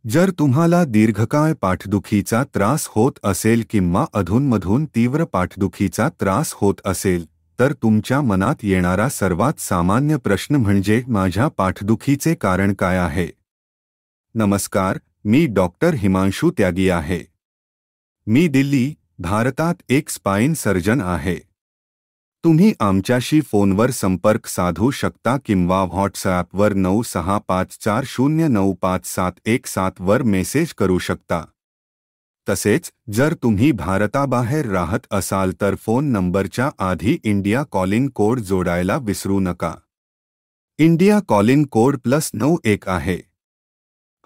जर तुम्हाला दीर्घकाळ पाठदुखीचा त्रास होत असेल किंवा अधूनमधून तीव्र पाठदुखीचा त्रास होत असेल, तर तुमच्या मनात येणारा सर्वात सामान्य प्रश्न म्हणजे माझ्या पाठदुखीचे कारण काय आहे? नमस्कार, मी डॉक्टर हिमांशु त्यागी आहे. मी दिल्ली, भारतात एक स्पाइन सर्जन आहे. तुम्ही आमच्याशी फोनवर संपर्क साधू शकता किंवा व्हॉट्सॲपवर 9654095717 वर मेसेज करू शकता. तसेच जर तुम्ही भारताबाहेर राहत असाल तर फोन नंबरच्या आधी इंडिया कॉलिंग कोड जोडायला विसरू नका. इंडिया कॉलिंग कोड +91 आहे.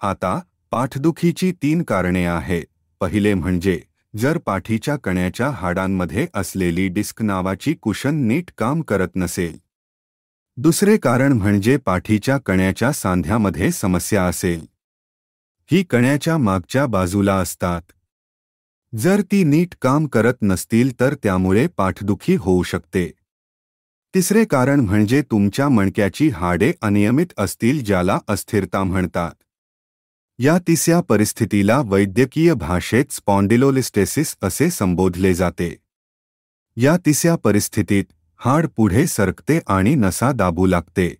आता पाठदुखीची 3 कारणे आहेत. पहिले म्हणजे जर पाठीच्या कण्याच्या हाडांमध्ये असलेली डिस्क नावाची कुशन नीट काम करत नसेल. दुसरे कारण म्हणजे पाठीच्या कण्याच्या सांध्यामध्ये समस्या असेल. ही कण्याच्या मागच्या बाजूला असतात. जर ती नीट काम करत नसतील तर त्यामुळे पाठदुखी होऊ शकते. तिसरे कारण म्हणजे तुमच्या मणक्याची हाडे अनियमित असतील, ज्याला अस्थिरता म्हणतात. या तिसऱ्या परिस्थितीला वैद्यकीय भाषेत स्पॉन्डिलोलिस्थेसिस असे संबोधले जाते. या तिसऱ्या परिस्थितीत हाड पुढे सरकते आणि नसा दाबू लागते.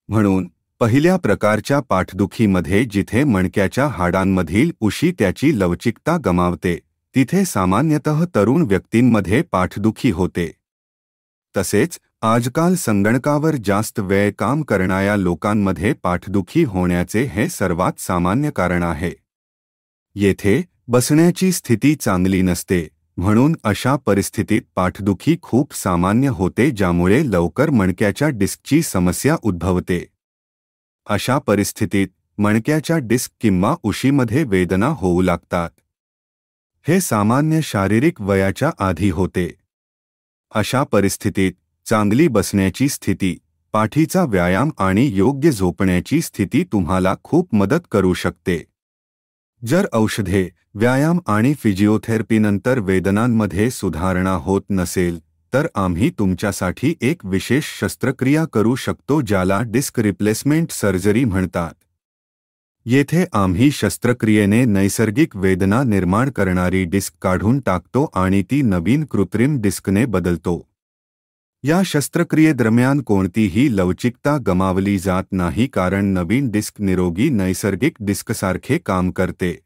म्हणून पहिल्या प्रकारच्या पाठदुखीमध्ये जिथे मणक्याच्या हाडांमधील उशी त्याची लवचिकता गमावते, तिथे सामान्यतः तरुण व्यक्तींमध्ये पाठदुखी होते. तसेच आजकाल संगणकावर जास्त वेळ काम करणाऱ्या लोकांमध्ये पाठदुखी होण्याचे हे सर्वात सामान्य कारण आहे. येथे बसण्याची स्थिती चांगली नसते, म्हणून अशा परिस्थितीत पाठदुखी खूप सामान्य होते, ज्यामुळे लवकर मणक्याच्या डिस्कची समस्या उद्भवते. अशा परिस्थितीत मणक्याच्या डिस्क किंवा उशीमध्ये वेदना होऊ लागतात. हे सामान्य शारीरिक वयाच्या आधी होते. अशा परिस्थितीत चांगली बसण्याची स्थिती, पाठीचा व्यायाम आणि योग्य झोपण्याची स्थिती तुम्हाला खूप मदत करू शकते. जर औषधे, व्यायाम आणि फिजिओथेरपीनंतर वेदनांमध्ये सुधारणा होत नसेल, तर आम्ही तुमच्यासाठी एक विशेष शस्त्रक्रिया करू शकतो, ज्याला डिस्क रिप्लेसमेंट सर्जरी म्हणतात. येथे आम्ही शस्त्रक्रियेने नैसर्गिक वेदना निर्माण करणारी डिस्क काढून टाकतो आणि ती नवीन कृत्रिम डिस्कने बदलतो. या शस्त्रक्रियेदरम्यान कोणतीही लवचिकता गमावली जात नाही, कारण नवीन डिस्क निरोगी नैसर्गिक डिस्कसारखे काम करते.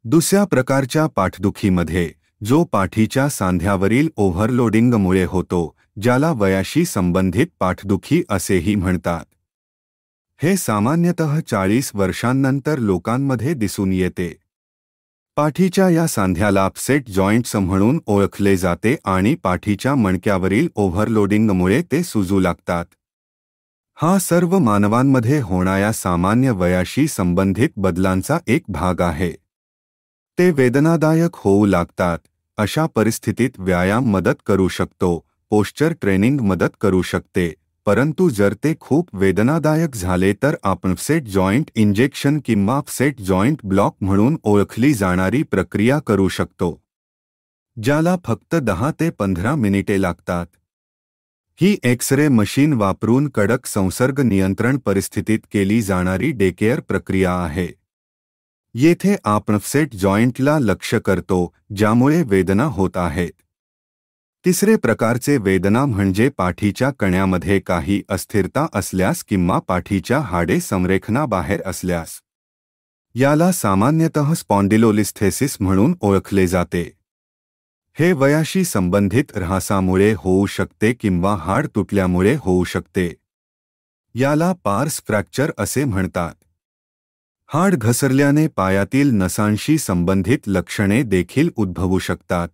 दुसऱ्या प्रकारच्या पाठदुखीमध्ये, जो पाठीच्या सांध्यावरील ओव्हरलोडिंगमुळे होतो, ज्याला वयाशी संबंधित पाठदुखी असेही म्हणतात. हे सामान्यतः 40 वर्षांनंतर लोकांमध्ये दिसून येते. पाठीच्या या सांध्याला अपसेट जॉइंट्स म्हणून ओळखले जाते आणि पाठीच्या मणक्यावरील ओव्हरलोडिंगमुळे ते सुजू लागतात. हा सर्व मानवांमध्ये होणाऱ्या सामान्य वयाशी संबंधित बदलांचा एक भाग आहे. ते वेदनादायक होऊ लागतात. अशा परिस्थितीत व्यायाम मदत करू शकतो, पोश्चर ट्रेनिंग मदत करू शकते, परंतु जर ते खूप वेदनादायक झाले तर आपण अपसेट जॉइंट इंजेक्शन किंवा अपसेट जॉइंट ब्लॉक म्हणून ओळखली जाणारी प्रक्रिया करू शकतो, ज्याला फक्त 10 ते 15 मिनिटे लागतात. ही एक्स-रे मशीन वापरून कडक संसर्ग नियंत्रण परिस्थितीत केली जाणारी डेकेअर प्रक्रिया आहे. येथे आपण अपसेट जॉइंटला लक्ष्य करतो, ज्यामुळे वेदना होत आहेत. तिसरे प्रकारचे वेदना म्हणजे पाठीच्या कण्यामध्ये काही अस्थिरता असल्यास किंवा पाठीच्या हाडे संरेखनाबाहेर असल्यास. याला सामान्यतः स्पॉन्डिलोलिस्थेसिस म्हणून ओळखले जाते. हे वयाशी संबंधित ऱ्हासामुळे होऊ शकते किंवा हाड तुटल्यामुळे होऊ शकते. याला पार्स फ्रॅक्चर असे म्हणतात. हाड घसरल्याने पायातील नसांशी संबंधित लक्षणे देखील उद्भवू शकतात.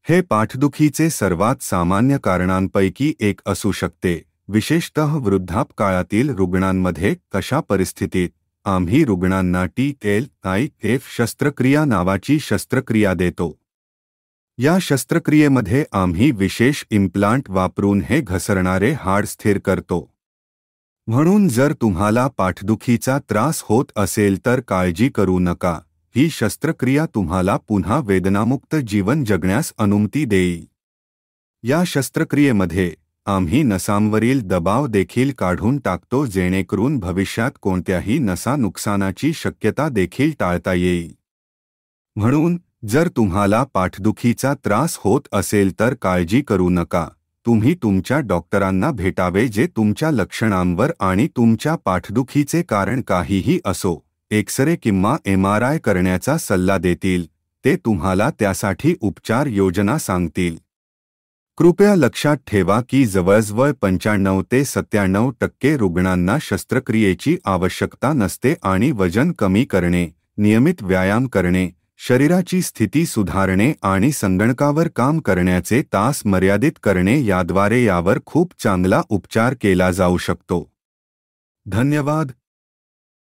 हे पाठदुखीचे सर्वात सामान्य कारणांपैकी एक असू शकते, विशेषतः वृद्धापकाळातील रुग्णांमध्ये. अशा परिस्थितीत आम्ही रुग्णांना TLIF शस्त्रक्रिया नावाची शस्त्रक्रिया देतो. या शस्त्रक्रियेमध्ये आम्ही विशेष इम्प्लांट वापरून हे घसरणारे हाड स्थिर करतो. म्हणून जर तुम्हाला पाठदुखीचा त्रास होत असेल तर काळजी करू नका. ही शस्त्रक्रिया तुम्हाला पुन्हा वेदनामुक्त जीवन जगण्यास अनुमती देईल. या शस्त्रक्रियेमध्ये आम्ही नसांवरील दबाव देखील काढून टाकतो जेणेकरून भविष्यात कोणत्याही नसा नुकसानाची शक्यता देखील टाळता येईल. म्हणून जर तुम्हाला पाठदुखीचा त्रास होत असेल तर काळजी करू नका. तुम्ही तुमच्या डॉक्टरांना भेटावे जे तुमच्या लक्षणांवर आणि तुमच्या पाठदुखीचे कारण काहीही असो, एक्सरे किंवा MRI करण्याचा सल्ला देतील. ते तुम्हाला त्यासाठी उपचार योजना सांगतील. कृपया लक्षात ठेवा की जवळजवळ 95 ते 97% रुग्णांना शस्त्रक्रियेची आवश्यकता नसते आणि वजन कमी करणे, नियमित व्यायाम करणे, शरीराची स्थिती सुधारणे आणि संगणकावर काम करण्याचे तास मर्यादित करणे याद्वारे यावर खूप चांगला उपचार केला जाऊ शकतो. धन्यवाद.